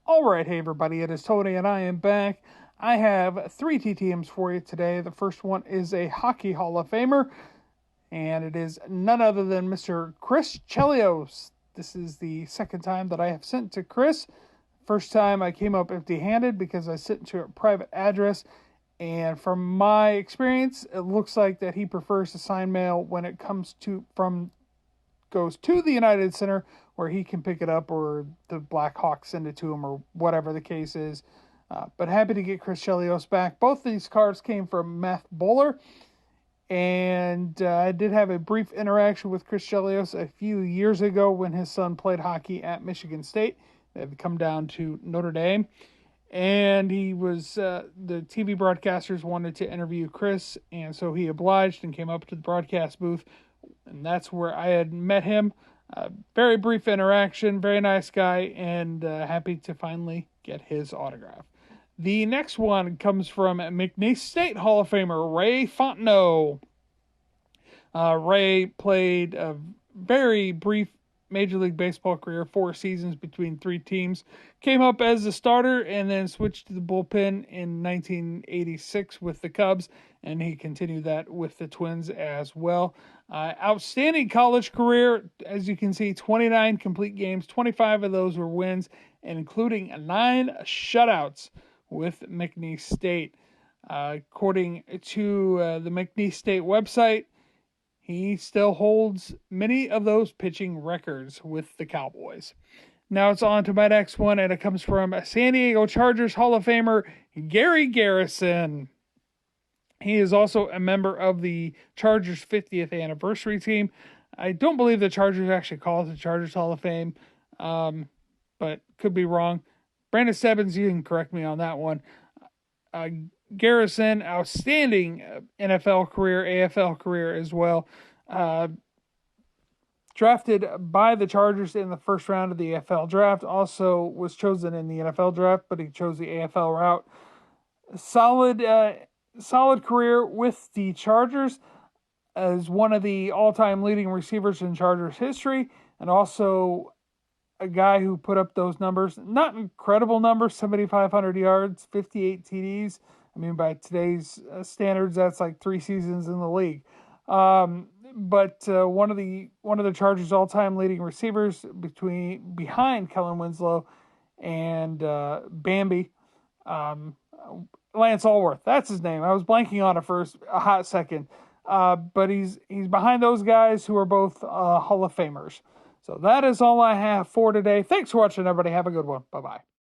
All right, hey everybody, it is Tony and I am back. I have 3 TTMs for you today. The first one is a Hockey Hall of Famer, and it is none other than Mr. Chris Chelios. This is the second time that I have sent to Chris. First time I came up empty-handed because I sent to a private address, and from my experience, it looks like that he prefers to sign mail when it goes to the United Center where he can pick it up, or the Blackhawks send it to him, or whatever the case is. But happy to get Chris Chelios back. Both these cards came from Matt Bowler, and I did have a brief interaction with Chris Chelios a few years ago when his son played hockey at Michigan State. They had come down to Notre Dame, and he was the TV broadcasters wanted to interview Chris, and so he obliged and came up to the broadcast booth, and that's where I had met him. Very brief interaction, very nice guy, and happy to finally get his autograph. The next one comes from McNeese State Hall of Famer Ray Fontenot. Ray played a very brief Major League Baseball career, 4 seasons between 3 teams. Came up as a starter and then switched to the bullpen in 1986 with the Cubs, and he continued that with the Twins as well. Outstanding college career, as you can see, 29 complete games, 25 of those were wins, and including 9 shutouts with McNeese State. According to the McNeese State website, he still holds many of those pitching records with the Cowboys. Now it's on to my next one, and it comes from San Diego Chargers Hall of Famer Gary Garrison. He is also a member of the Chargers 50th anniversary team. I don't believe the Chargers actually call it the Chargers Hall of Fame, but could be wrong. Brandon Stebbins, you can correct me on that one. Garrison, outstanding NFL career, AFL career as well. Drafted by the Chargers in the first round of the AFL draft. Also was chosen in the NFL draft, but he chose the AFL route. Solid career with the Chargers as one of the all-time leading receivers in Chargers history, and also a guy who put up those numbers. Not incredible numbers, 7,500 yards, 58 TDs. I mean, by today's standards, that's like 3 seasons in the league. But one of the Chargers' all-time leading receivers behind Kellen Winslow and Bambi, Lance Allworth. That's his name. I was blanking on it for a hot second. But he's behind those guys who are both Hall of Famers. So that is all I have for today. Thanks for watching, everybody. Have a good one. Bye-bye.